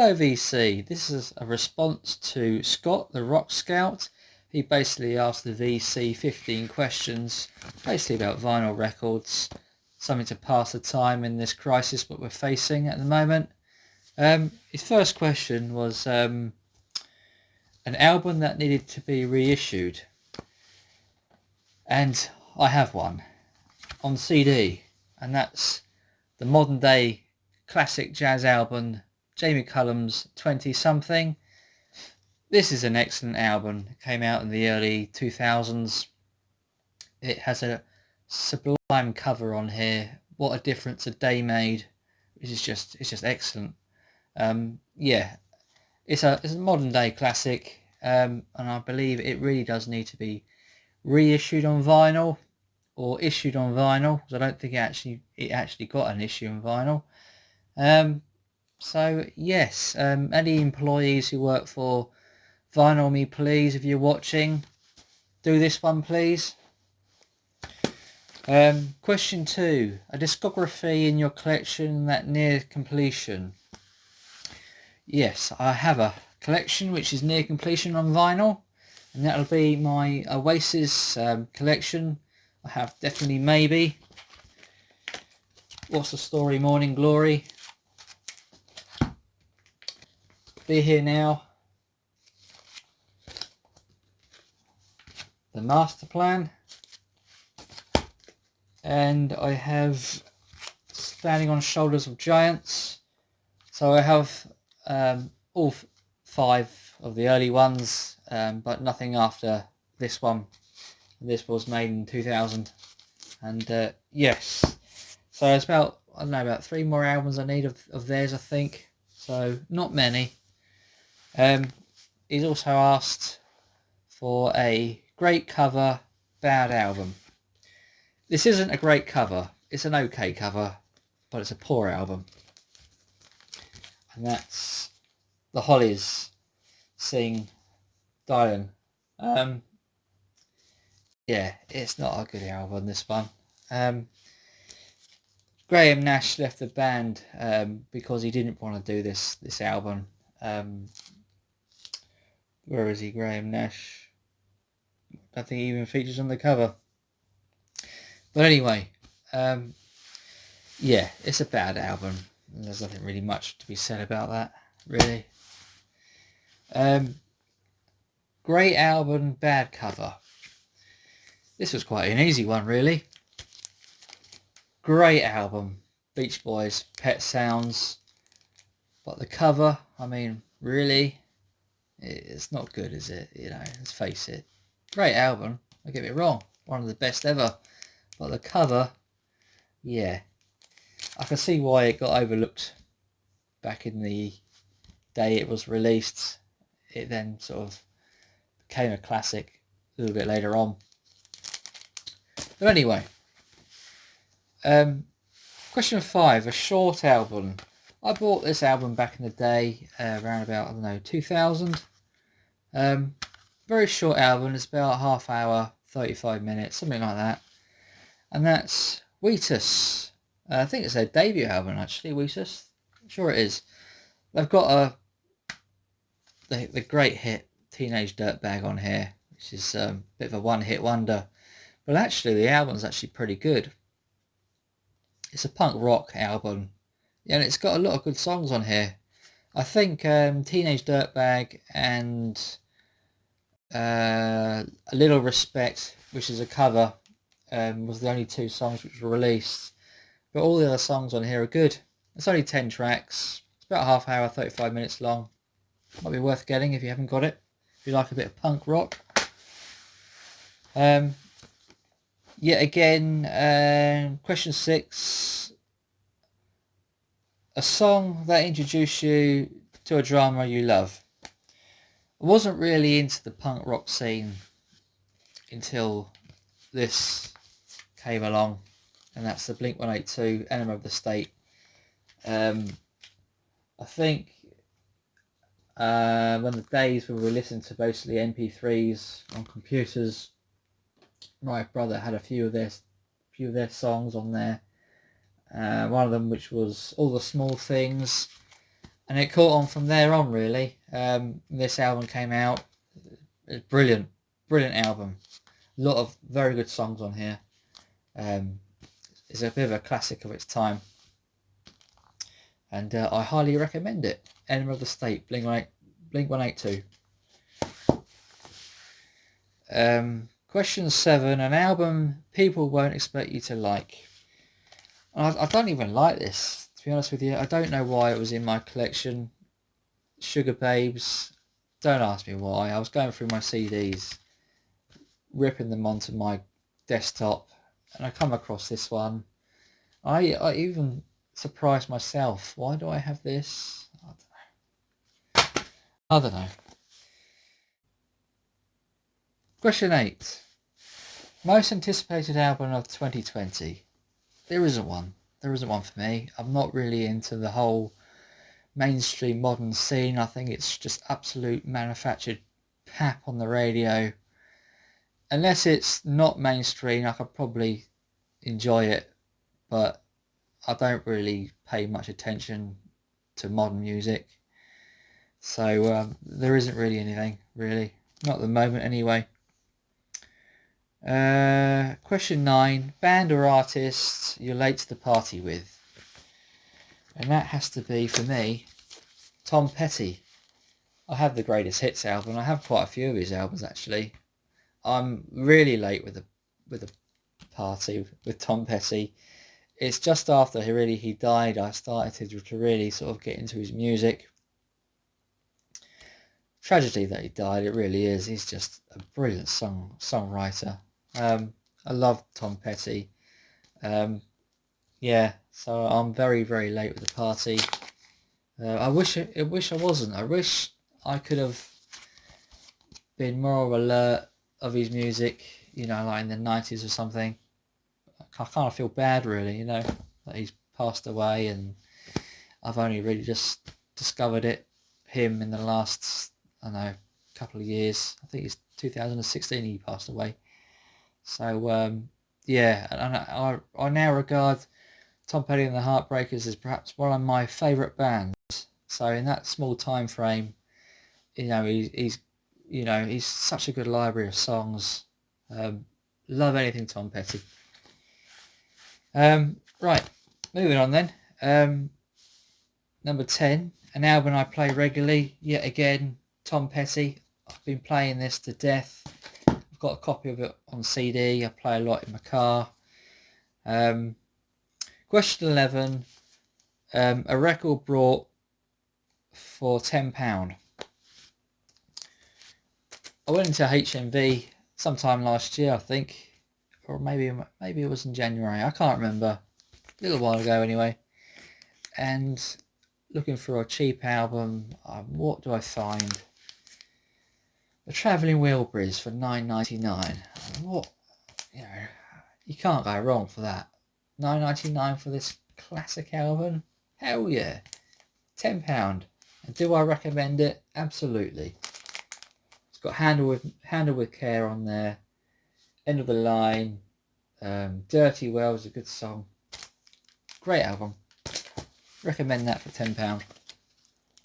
Hello VC, this is a response to Scott the Rock Scout. He basically asked the VC 15 questions, basically about vinyl records, something to pass the time in this crisis what we're facing at the moment. His first question was an album that needed to be reissued, and I have one on CD, and that's the modern day classic jazz album Jamie Cullum's 20 something. This is an excellent album. It came out in the early 2000s. It has a sublime cover on here. What a difference a day made. It's just excellent. Yeah, it's a modern day classic, and I believe it really does need to be reissued on vinyl or issued on vinyl, because I don't think it actually got an issue on vinyl. So yes, any employees who work for Vinyl Me Please, if you're watching, do this one please. Question 2, a discography in your collection that near completion. Yes, I have a collection which is near completion on vinyl, and that'll be my Oasis collection. I have Definitely Maybe, What's the Story, Morning Glory, Be Here Now, The Master Plan, and I have Standing on Shoulders of Giants. So I have all 5 of the early ones, but nothing after this one. This was made in 2000, and yes, so it's about, I don't know, about 3 more albums I need of theirs, I think, so not many. He's also asked for a great cover, bad album. This isn't a great cover, it's an okay cover, but it's a poor album. And that's the Hollies sing Dylan. Yeah, it's not a good album, this one. Graham Nash left the band because he didn't want to do this album. Where is he, Graham Nash? I think he even features on the cover. But anyway, yeah, it's a bad album. There's nothing really much to be said about that, really. Great album, bad cover. This was quite an easy one, really. Great album, Beach Boys, Pet Sounds. But the cover, I mean, really? It's not good, is it? You know, let's face it. Great album, don't get me wrong. One of the best ever. But the cover, yeah. I can see why it got overlooked back in the day it was released. It then sort of became a classic a little bit later on. But anyway, question 5, a short album. I bought this album back in the day, around about, I don't know, 2000. Very short album, it's about half hour, 35 minutes, something like that. And that's Wheatus. I think it's their debut album, actually, Wheatus. I'm sure it is. They've got the great hit Teenage Dirtbag on here, which is a bit of a one-hit wonder. But actually, the album's actually pretty good. It's a punk rock album, and it's got a lot of good songs on here. I think Teenage Dirtbag and A Little Respect, which is a cover, was the only 2 songs which were released. But all the other songs on here are good. It's only 10 tracks. It's about half hour, 35 minutes long. Might be worth getting if you haven't got it. If you like a bit of punk rock. Yet again, question 6. A song that introduced you to a drama you love. I wasn't really into the punk rock scene until this came along, and that's the Blink-182 Enema of the State. I think when the days when we were listening to mostly MP3s on computers, my brother had a few of their songs on there. One of them which was All the Small Things, and it caught on from there on, really. This album came out. It's brilliant album. A lot of very good songs on here. It's a bit of a classic of its time, and I highly recommend it. Enema of the State, Blink 182. Question 7: an album people won't expect you to like. I don't even like this, to be honest with you. I don't know why it was in my collection. Sugababes. Don't ask me why. I was going through my CDs, ripping them onto my desktop, and I come across this one. I even surprised myself. Why do I have this? I don't know. Question 8. Most anticipated album of 2020. There isn't one. There isn't one for me. I'm not really into the whole mainstream modern scene. I think it's just absolute manufactured pap on the radio. Unless it's not mainstream, I could probably enjoy it, but I don't really pay much attention to modern music. So there isn't really anything, really. Not at the moment, anyway. Question 9. Band or artist you're late to the party with? And that has to be, for me, Tom Petty. I have the Greatest Hits album. I have quite a few of his albums, actually. I'm really late with the party with Tom Petty. It's just after he died I started to really sort of get into his music. Tragedy that he died, it really is. He's just a brilliant songwriter. I love Tom Petty. Yeah, so I'm very, very late with the party. I wish I wasn't. I wish I could have been more alert of his music, like in the 90s or something. I kind of feel bad, really, that he's passed away, and I've only really just discovered him in the last, I don't know, couple of years. I think it's 2016 he passed away. So yeah, and I now regard Tom Petty and the Heartbreakers as perhaps one of my favourite bands. So in that small time frame, he's such a good library of songs. Love anything Tom Petty. Right, moving on then. Number 10, an album I play regularly. Yet again, Tom Petty. I've been playing this to death. I've got a copy of it on CD. I play a lot in my car. Question 11. A record brought for £10. I went into HMV sometime last year, I think, or maybe it was in January. I can't remember. A little while ago, anyway. And looking for a cheap album, what do I find? The Travelling Wilburys for £9.99. What? You can't go wrong for that. £9.99 for this classic album? Hell yeah. £10. And do I recommend it? Absolutely. It's got Handle with Care on there. End of the Line. Dirty Well is a good song. Great album. Recommend that for £10. As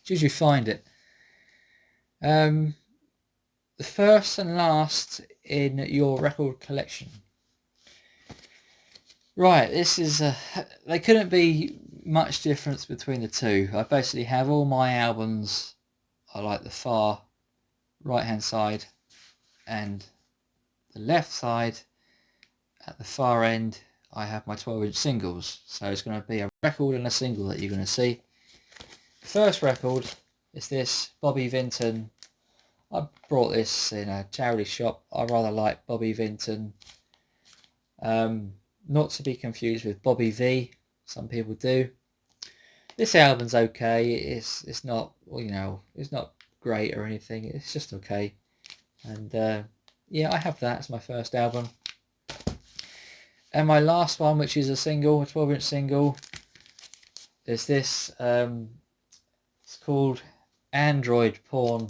soon as you find it. The first and last in your record collection. Right, this is there couldn't be much difference between the two. I basically have all my albums. I like the far right hand side and the left side. At the far end I have my 12-inch singles, so it's going to be a record and a single that you're going to see. The first record is this Bobby Vinton. I bought this in a charity shop. I rather like Bobby Vinton. Not to be confused with Bobby V. Some people do. This album's okay. It's not, it's not great or anything. It's just okay. And yeah, I have that as my first album. And my last one, which is a single, a 12-inch single, is this. It's called Android Porn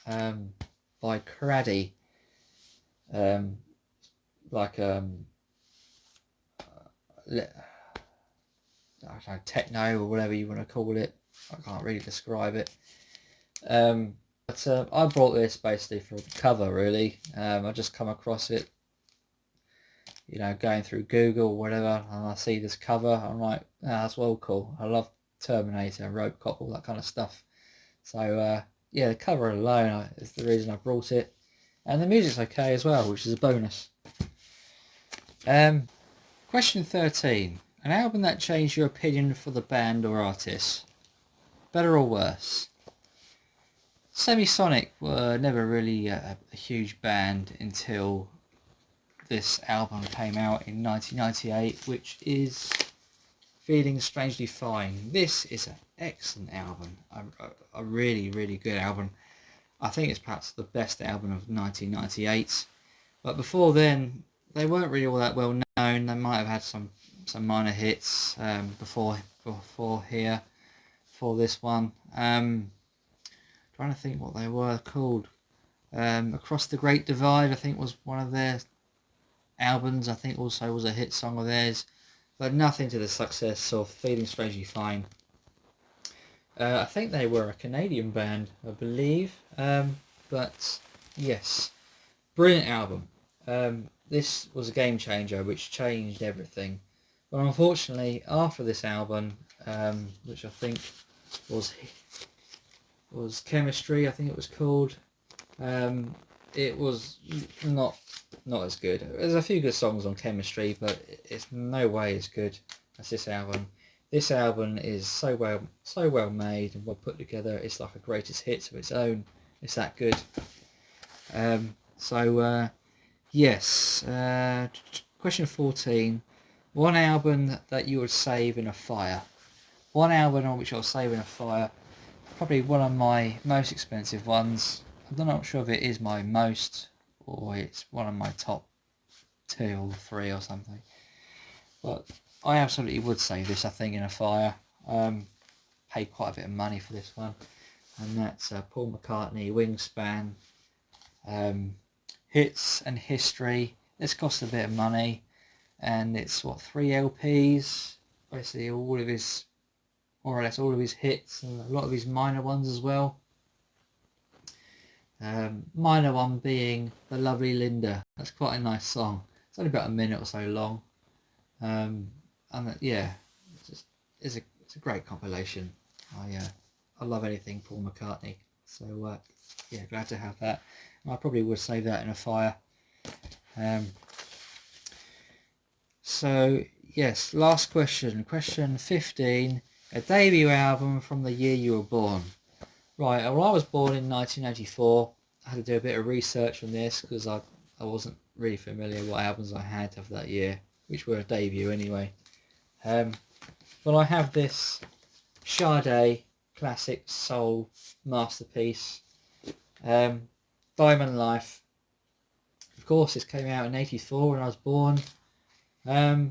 by Craddy. I don't know, techno or whatever you want to call it. I can't really describe it. But I bought this basically for the cover, really. I just come across it, you know, going through Google or whatever, and I see this cover. I'm like, oh, that's well cool. I love Terminator, Robocop, all that kind of stuff. So yeah, the cover alone is the reason I brought it, and the music's okay as well, which is a bonus. Question 13. An album that changed your opinion for the band or artist. Better or worse? Semisonic were never really a huge band until this album came out in 1998, which is Feeling Strangely Fine. This is an excellent album, a really, really good album. I think it's perhaps the best album of 1998. But before then, they weren't really all that well known. They might have had some minor hits before this one. Trying to think what they were called. Across the Great Divide, I think, was one of their albums. I think also was a hit song of theirs, but nothing to the success of Feeling Strangely Fine. I think they were a Canadian band, I believe. But yes, brilliant album. This was a game changer, which changed everything. But unfortunately, after this album, which I think was Chemistry, I think it was called, it was not as good. There's a few good songs on Chemistry, but it's no way as good as this album. This album is so well made and well put together. It's like a greatest hits of its own. It's that good. Yes. Question 14. One album that you would save in a fire. One album on which I'll save in a fire. Probably one of my most expensive ones. I'm not sure if it is my most or it's one of my top 2 or 3 or something. But I absolutely would save this, I think, in a fire. Paid quite a bit of money for this one. And that's Paul McCartney, Wingspan, Hits and History. This cost a bit of money. And it's, 3 LPs? Basically all of his, more or less all of his hits and a lot of his minor ones as well. Minor one being The Lovely Linda. That's quite a nice song. It's only about a minute or so long. Yeah, it's a great compilation. I love anything Paul McCartney. So yeah, glad to have that. I probably would save that in a fire. So yes, last question. Question 15. A debut album from the year you were born. Right, well, I was born in 1984. I had to do a bit of research on this because I wasn't really familiar what albums I had of that year, which were a debut anyway. Well, I have this Sade classic soul masterpiece, Diamond Life. Of course, this came out in 84 when I was born. My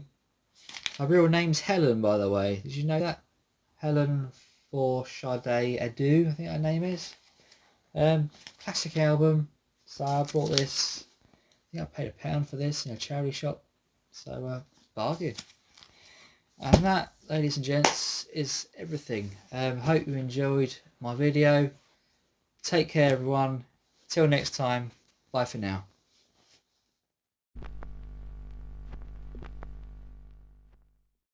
real name's Helen, by the way. Did you know that? Helen for Sade Edu, I think her name is. Classic album. So I bought this. I think I paid £1 for this in a charity shop. So bargain. And that, ladies and gents, is everything. Hope you enjoyed my video. Take care, everyone. Till next time. Bye for now.